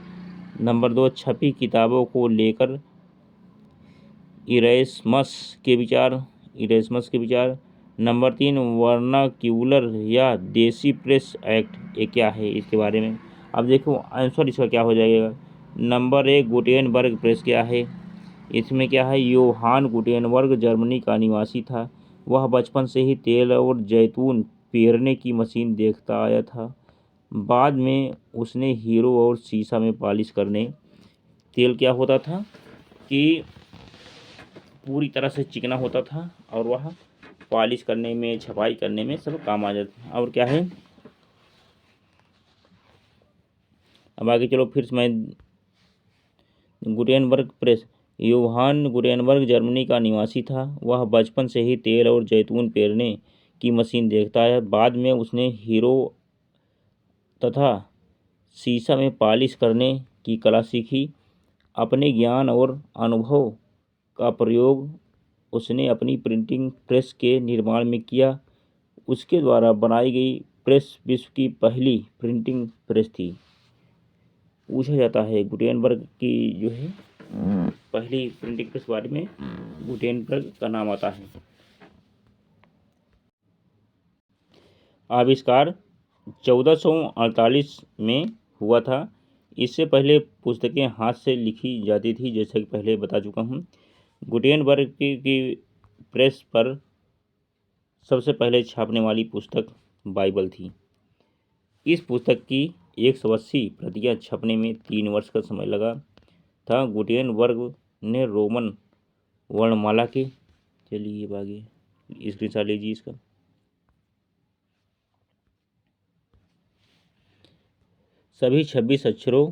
नंबर 2, छपी किताबों को लेकर इरेस्मस के विचार। नंबर 3, वर्नाक्यूलर या देसी प्रेस एक्ट ये क्या है, इसके बारे में। अब देखो आंसर इसका क्या हो जाएगा। नंबर 1, गुटेनबर्ग प्रेस क्या है? इसमें क्या है? योहान गुटेनबर्ग जर्मनी का निवासी था। वह बचपन से ही तेल और जैतून पेरने की मशीन देखता आया था। बाद में उसने हीरो और शीशा में पालिश करने। तेल क्या होता था कि पूरी तरह से चिकना होता था और वह पॉलिश करने में, छपाई करने में सब काम आ जाता। और क्या है? अब आगे चलो फिर से मैं, Gutenberg press, Johann Gutenberg Germany का निवासी था। वह बचपन से ही तेल और जैतून पेरने की मशीन देखता है। बाद में उसने हीरो तथा शीशा में पॉलिश करने की कला सीखी। अपने ज्ञान और अनुभव का प्रयोग उसने अपनी प्रिंटिंग प्रेस के निर्माण में किया। उसके द्वारा बनाई गई प्रेस विश्व की पहली प्रिंटिंग प्रेस थी। पूछा जाता है गुटेनबर्ग की जो है पहली प्रिंटिंग प्रेस के बारे में, गुटेनबर्ग का नाम आता है। आविष्कार 1448 में हुआ था। इससे पहले पुस्तकें हाथ से लिखी जाती थी, जैसा कि पहले बता चुका हूँ। गुटेनबर्ग की प्रेस पर सबसे पहले छापने वाली पुस्तक बाइबल थी। इस पुस्तक की 180 प्रतियां छपने में 3 वर्ष का समय लगा था। गुटेनबर्ग ने रोमन वर्णमाला के, चलिए आगे स्क्रीनशॉट लीजिए इसका, सभी 26 अक्षरों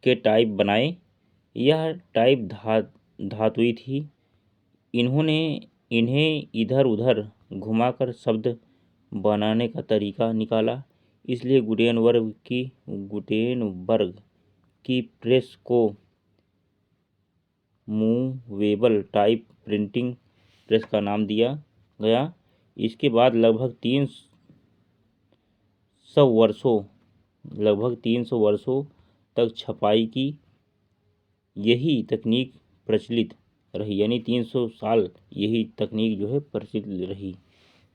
के टाइप बनाए। यह टाइप धातुई थी। इन्होंने इन्हें इधर उधर घुमाकर शब्द बनाने का तरीका निकाला। इसलिए गुटेनबर्ग की प्रेस को मूवेबल टाइप प्रिंटिंग प्रेस का नाम दिया गया। इसके बाद लगभग 300 वर्षों तक छपाई की यही तकनीक प्रचलित रही। यानी 300 साल यही तकनीक जो है प्रचलित रही।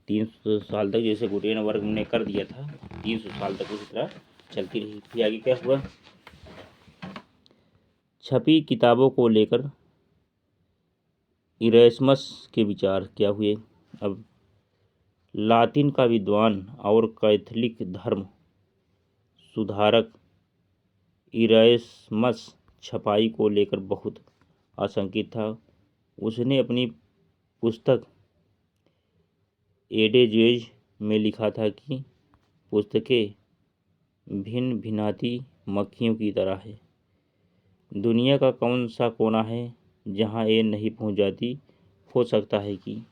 300 साल तक जैसे गुटेनबर्ग ने कर दिया था, 300 साल तक उसी तरह चलती रही। फिर आगे क्या हुआ? छपी किताबों को लेकर इरेस्मस के विचार क्या हुए? अब लातिन का विद्वान और कैथोलिक धर्म सुधारक इरेस्मस छपाई को लेकर बहुत आशंकित था। उसने अपनी पुस्तक एडेजेज में लिखा था कि पुस्तकें भिन्न भिन्नाती मक्खियों की तरह है। दुनिया का कौन सा कोना है जहां ये नहीं पहुंच जाती? हो सकता है कि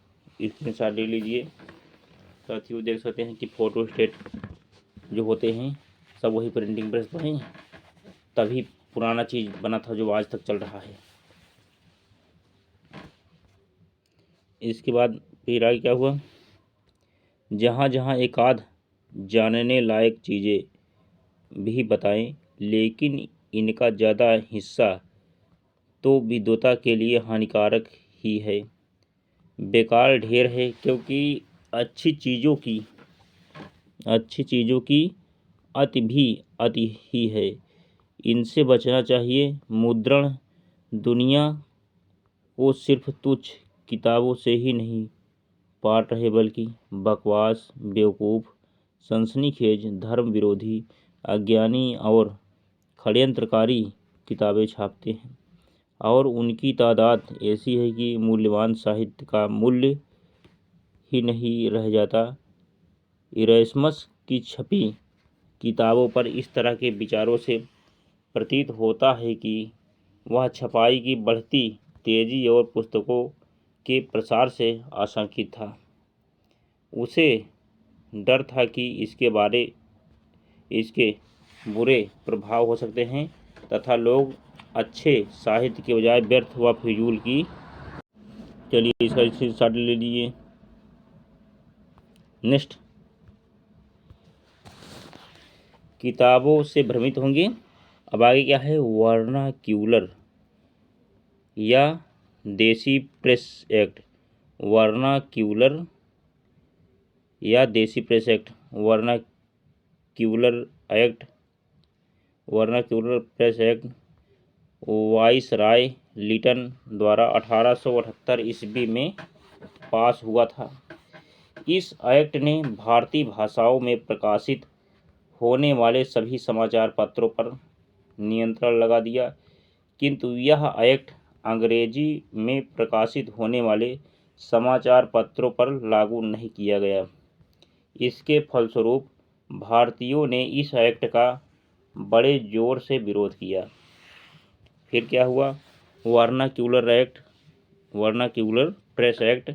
स्क्रीनशॉट ले लीजिए साथियों। देख सकते हैं कि फोटो स्टेट जो होते हैं सब वही प्रिंटिंग प्रेस तो हैं, तभी पुराना चीज़ बना था जो आज तक चल रहा है। इसके बाद फिर आगे क्या हुआ? जहाँ जहाँ एक आध जानने लायक चीज़ें भी बताएं, लेकिन इनका ज़्यादा हिस्सा तो विद्वता के लिए हानिकारक ही है, बेकार ढेर है। क्योंकि अच्छी चीज़ों की अति भी अति ही है, इनसे बचना चाहिए। मुद्रण दुनिया को सिर्फ तुच्छ किताबों से ही नहीं पाट रहे, बल्कि बकवास, बेवकूफ़, सनसनीखेज, धर्म विरोधी, अज्ञानी और षड्यंत्रकारी किताबें छापते हैं, और उनकी तादाद ऐसी है कि मूल्यवान साहित्य का मूल्य ही नहीं रह जाता। इरेस्मस की छपी किताबों पर इस तरह के विचारों से प्रतीत होता है कि वह छपाई की बढ़ती तेजी और पुस्तकों के प्रसार से आशंकित था। उसे डर था कि इसके बुरे प्रभाव हो सकते हैं तथा लोग अच्छे साहित्य के बजाय व्यर्थ व फिजूल की, चलिए इसका स्क्रीनशॉट ले लीजिए। नेक्स्ट, किताबों से भ्रमित होंगे। अब आगे क्या है? वर्नाक्यूलर या देसी प्रेस एक्ट। वर्नाक्यूलर या देसी press act. Vernacular press act viceroy Lytton द्वारा 1878 ईस्वी में पास हुआ था। इस एक्ट ने भारतीय भाषाओं में प्रकाशित होने वाले सभी समाचार पत्रों पर नियंत्रण लगा दिया, किंतु यह एक्ट अंग्रेजी में प्रकाशित होने वाले समाचार पत्रों पर लागू नहीं किया गया। इसके फलस्वरूप भारतीयों ने इस एक्ट का बड़े जोर से विरोध किया। फिर क्या हुआ? वर्नाक्यूलर प्रेस एक्ट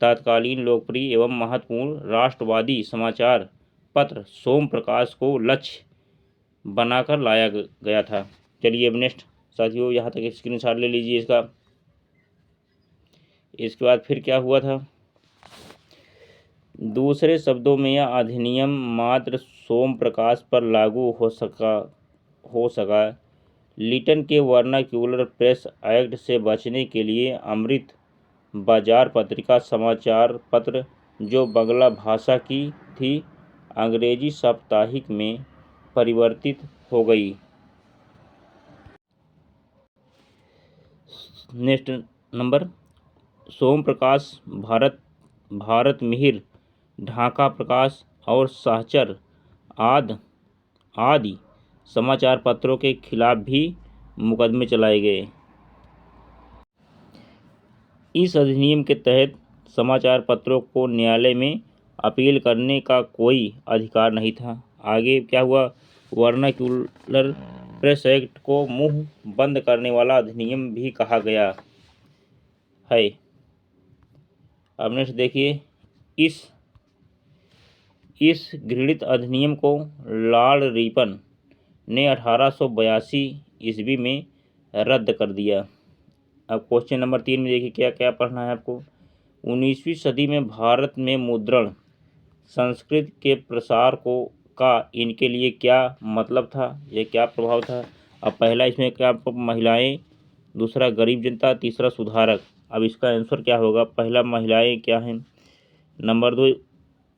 तत्कालीन लोकप्रिय एवं महत्वपूर्ण राष्ट्रवादी समाचार पत्र सोम प्रकाश को लक्ष्य बनाकर लाया गया था। चलिए अब नेक्स्ट साथियों, यहाँ तक स्क्रीनशॉट ले लीजिए इसका। इसके बाद फिर क्या हुआ था? दूसरे शब्दों में यह अधिनियम मात्र सोम प्रकाश पर लागू हो सका। लिटन के वर्नाक्यूलर प्रेस एक्ट से बचने के लिए अमृत बाजार पत्रिका समाचार पत्र, जो बांग्ला भाषा की थी, अंग्रेजी साप्ताहिक में परिवर्तित हो गई। नेक्स्ट नंबर, सोम प्रकाश भारत मिहिर ढाका प्रकाश और सहचर आदि समाचार पत्रों के खिलाफ भी मुकदमे चलाए गए। इस अधिनियम के तहत समाचार पत्रों को न्यायालय में अपील करने का कोई अधिकार नहीं था। आगे क्या हुआ, वर्नाक्यूलर प्रेस एक्ट को मुंह बंद करने वाला अधिनियम भी कहा गया है। अब नेक्स्ट देखिए, इस घृणित अधिनियम को लॉर्ड रिपन ने 1882 ईस्वी में रद्द कर दिया। अब क्वेश्चन नंबर 3 में देखिए क्या क्या पढ़ना है आपको। 19वीं सदी में भारत में मुद्रण संस्कृत के प्रसार का इनके लिए क्या मतलब था, ये क्या प्रभाव था। अब पहला इसमें क्या आपको महिलाएं, दूसरा गरीब जनता, तीसरा सुधारक। अब इसका आंसर क्या होगा, पहला महिलाएं क्या हैं। नंबर 2,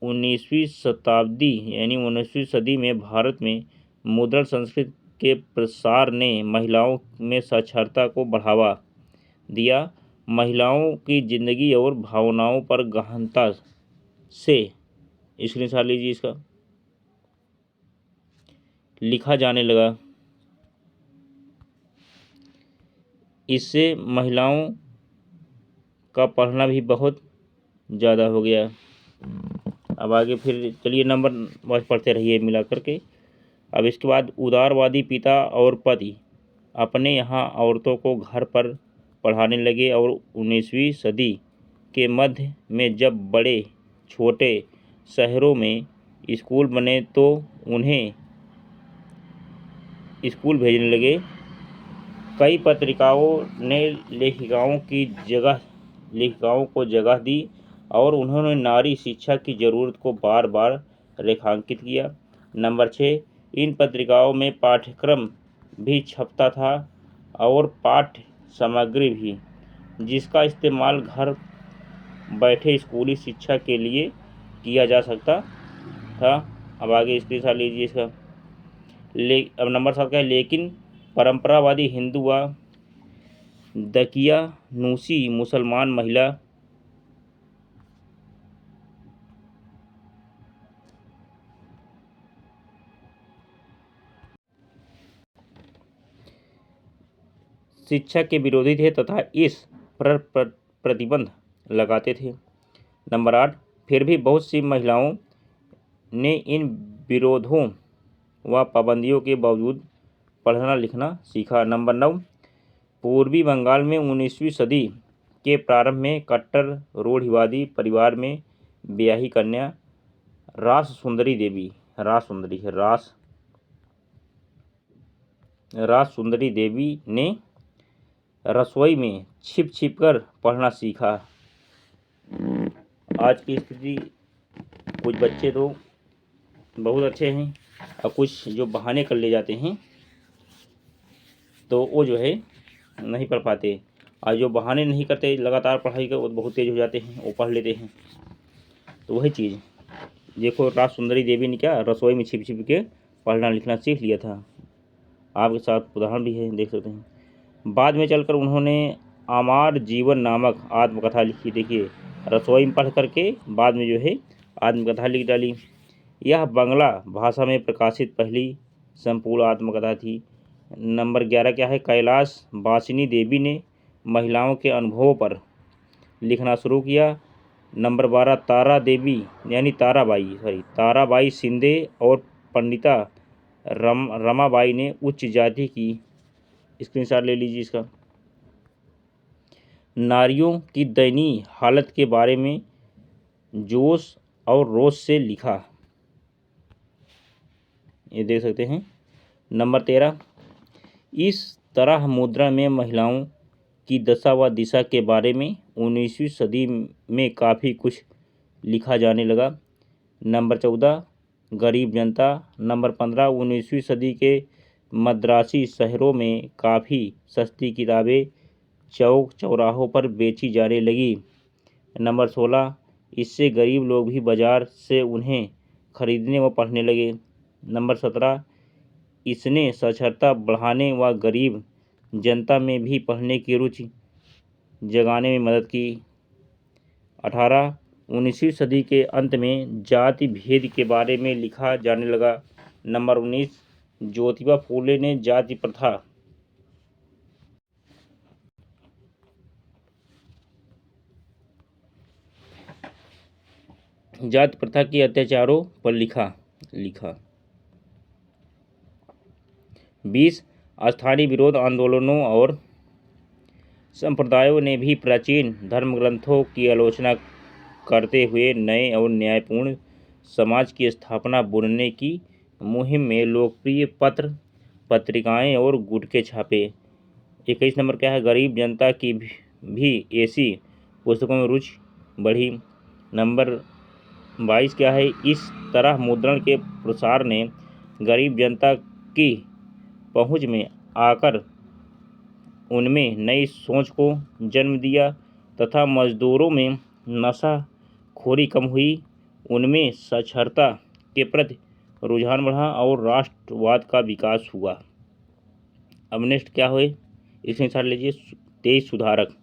19वीं शताब्दी यानी 19वीं सदी में भारत में मुद्रण संस्कृत के प्रसार ने महिलाओं में साक्षरता को बढ़ावा दिया। महिलाओं की जिंदगी और भावनाओं पर गहनता से स्क्रीनशॉट लीजिए, इसका लिखा जाने लगा। इससे महिलाओं का पढ़ना भी बहुत ज़्यादा हो गया। अब आगे फिर चलिए नंबर वाइज पढ़ते रहिए मिला करके। अब इसके बाद उदारवादी पिता और पति अपने यहाँ औरतों को घर पर पढ़ाने लगे और 19वीं सदी के मध्य में जब बड़े छोटे शहरों में स्कूल बने तो उन्हें स्कूल भेजने लगे। कई पत्रिकाओं ने लेखिकाओं को जगह दी और उन्होंने नारी शिक्षा की ज़रूरत को बार बार रेखांकित किया। नंबर 6, इन पत्रिकाओं में पाठ्यक्रम भी छपता था और पाठ्य सामग्री भी, जिसका इस्तेमाल घर बैठे स्कूली शिक्षा के लिए किया जा सकता था। अब आगे स्क्रीनशॉट लीजिए इसका। अब नंबर 7 का है, लेकिन परंपरावादी हिंदू व दकियानूसी मुसलमान महिला शिक्षा के विरोधी थे तथा इस पर प्रतिबंध लगाते थे। नंबर 8, फिर भी बहुत सी महिलाओं ने इन विरोधों व पाबंदियों के बावजूद पढ़ना लिखना सीखा। नंबर 9, पूर्वी बंगाल में 19वीं सदी के प्रारंभ में कट्टर रूढ़िवादी परिवार में ब्याही कन्या रास सुंदरी देवी ने रसोई में छिप छिप कर पढ़ना सीखा। आज की स्थिति, कुछ बच्चे तो बहुत अच्छे हैं और कुछ जो बहाने कर ले जाते हैं तो वो जो है नहीं पढ़ पाते, और जो बहाने नहीं करते लगातार पढ़ाई का वो बहुत तेज़ हो जाते हैं, वो पढ़ लेते हैं। तो वही चीज़ देखो, रास सुंदरी देवी ने क्या रसोई में छिप छिप के पढ़ना लिखना सीख लिया था। आपके साथ उदाहरण भी है, देख सकते हैं। बाद में चलकर उन्होंने अमार जीवन नामक आत्मकथा लिखी। देखिए, रसोई में पढ़ करके बाद में जो है आत्मकथा लिख डाली। यह बांग्ला भाषा में प्रकाशित पहली संपूर्ण आत्मकथा थी। नंबर 11 क्या है, कैलाश वासिनी देवी ने महिलाओं के अनुभवों पर लिखना शुरू किया। नंबर 12, ताराबाई शिंदे और पंडिता रमाबाई ने उच्च जाति की, स्क्रीनशॉट ले लीजिए इसका, नारियों की दयनीय हालत के बारे में जोश और रोष से लिखा। ये देख सकते हैं। नंबर 13, इस तरह मुद्रा में महिलाओं की दशा व दिशा के बारे में 19वीं सदी में काफ़ी कुछ लिखा जाने लगा। नंबर 14, गरीब जनता। नंबर 15, 19वीं सदी के मद्रासी शहरों में काफ़ी सस्ती किताबें चौक चौराहों पर बेची जाने लगी। नंबर 16, इससे गरीब लोग भी बाजार से उन्हें खरीदने व पढ़ने लगे। नंबर 17, इसने साक्षरता बढ़ाने व गरीब जनता में भी पढ़ने की रुचि जगाने में मदद की। 18, 19वीं सदी के अंत में जाति भेद के बारे में लिखा जाने लगा। नंबर 19, ज्योतिबा फूले ने जाति प्रथा के अत्याचारों पर लिखा। 20, स्थानीय विरोध आंदोलनों और संप्रदायों ने भी प्राचीन धर्म ग्रंथों की आलोचना करते हुए नए और न्यायपूर्ण समाज की स्थापना बुनने की मुहिम में लोकप्रिय पत्र, पत्रिकाएं और गुटके छापे। 21 नंबर क्या है, गरीब जनता की भी ऐसी पुस्तकों में रुचि बढ़ी। नंबर 22 क्या है, इस तरह मुद्रण के प्रसार ने गरीब जनता की पहुंच में आकर उनमें नई सोच को जन्म दिया तथा मजदूरों में नशाखोरी कम हुई, उनमें साक्षरता के प्रति रुझान बढ़ा और राष्ट्रवाद का विकास हुआ। अब नेक्स्ट क्या हुए, इसमें साथ लीजिए 23 सुधारक।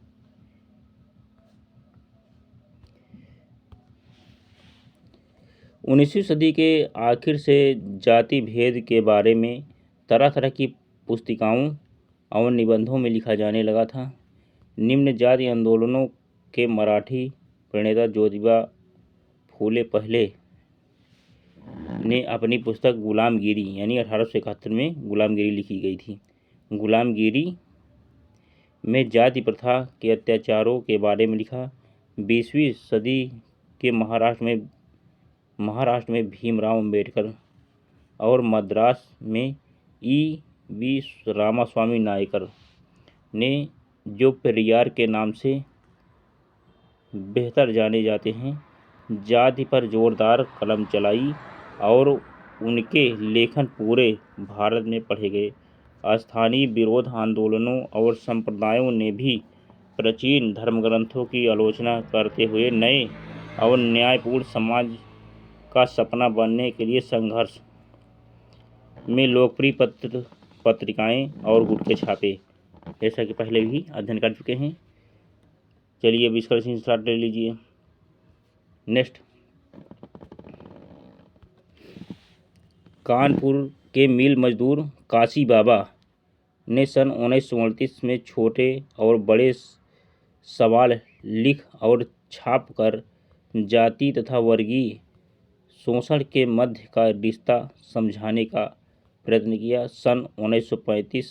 19वीं सदी के आखिर से जाति भेद के बारे में तरह तरह की पुस्तिकाओं और निबंधों में लिखा जाने लगा था। निम्न जाति आंदोलनों के मराठी प्रणेता ज्योतिबा फूले पहले ने अपनी पुस्तक गुलामगिरी यानी 1871 में गुलामगिरी लिखी गई थी। गुलामगिरी में जाति प्रथा के अत्याचारों के बारे में लिखा। 20वीं सदी के महाराष्ट्र में भीमराव अंबेडकर और मद्रास में E.V. रामास्वामी नायकर ने, जो पेरियार के नाम से बेहतर जाने जाते हैं, जाति पर जोरदार कलम चलाई और उनके लेखन पूरे भारत में पढ़े गए। स्थानीय विरोध आंदोलनों और संप्रदायों ने भी प्राचीन धर्मग्रंथों की आलोचना करते हुए नए और न्यायपूर्ण समाज का सपना बनने के लिए संघर्ष में लोकप्रिय पत्रिकाएं और गुटके छापे, जैसा कि पहले भी अध्ययन कर चुके हैं। चलिए अब इसका स्टार्ट ले लीजिए। नेक्स्ट, कानपुर के मिल मजदूर काशी बाबा ने सन 1929 में छोटे और बड़े सवाल लिख और छाप कर जाति तथा वर्गीय शोषण के मध्य का रिश्ता समझाने का प्रयत्न किया। सन 1935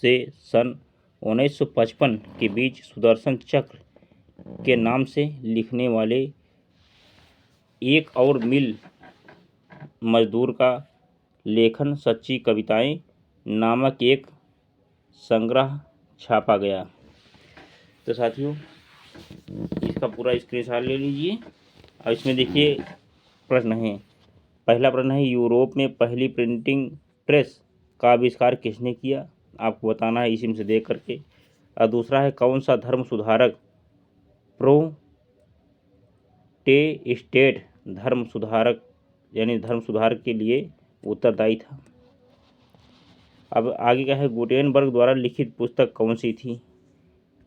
से सन 1955 के बीच सुदर्शन चक्र के नाम से लिखने वाले एक और मिल मजदूर का लेखन सच्ची कविताएं नामक एक संग्रह छापा गया। तो साथियों, इसका पूरा स्क्रीनशॉट ले लीजिए। और इसमें देखिए प्रश्न है। पहला प्रश्न है, यूरोप में पहली प्रिंटिंग प्रेस का आविष्कार किसने किया? आपको बताना है इसी में से देख करके। और दूसरा है, कौन सा धर्म सुधारक प्रोटेस्टेंट धर्म सुधार के लिए उत्तरदायी था? अब आगे क्या है, गुटेनबर्ग द्वारा लिखित पुस्तक कौन सी थी?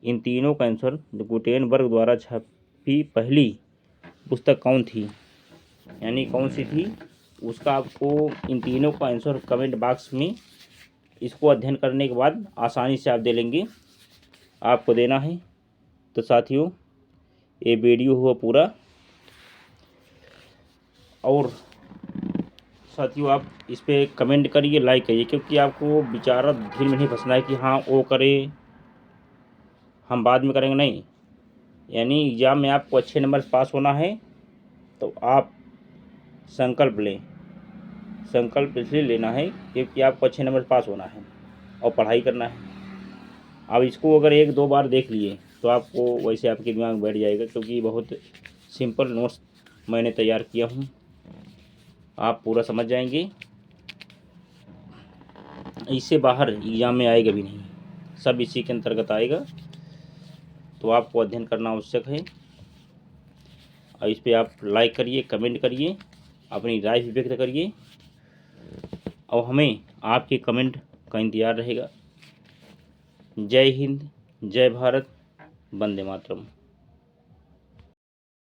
इन तीनों का आंसर, गुटेनबर्ग द्वारा छपी पहली पुस्तक कौन थी यानी कौन सी थी, उसका आपको इन तीनों का आंसर कमेंट बॉक्स में इसको अध्ययन करने के बाद आसानी से आप दे लेंगे, आपको देना है। तो साथियों, ये वीडियो हुआ पूरा। और साथियों, आप इस पर कमेंट करिए, लाइक करिए, क्योंकि आपको बेचारा भीड़ में नहीं फंसना है कि हाँ वो करें हम बाद में करेंगे, नहीं। यानी एग्ज़ाम में आपको अच्छे नंबर से पास होना है तो आप संकल्प इसलिए लेना है क्योंकि आपको अच्छे नंबर से पास होना है और पढ़ाई करना है। अब इसको अगर 1-2 बार देख लिए तो आपको वैसे आपके दिमाग में बैठ जाएगा, क्योंकि बहुत सिंपल नोट्स मैंने तैयार किया हूँ, आप पूरा समझ जाएंगे। इससे बाहर एग्ज़ाम में आएगा भी नहीं, सब इसी के अंतर्गत आएगा। तो आपको अध्ययन करना आवश्यक है। और इस पर आप लाइक करिए, कमेंट करिए, अपनी राय भी व्यक्त करिए और हमें आपके कमेंट का इंतज़ार रहेगा। जय हिंद, जय भारत, वंदे मातरम।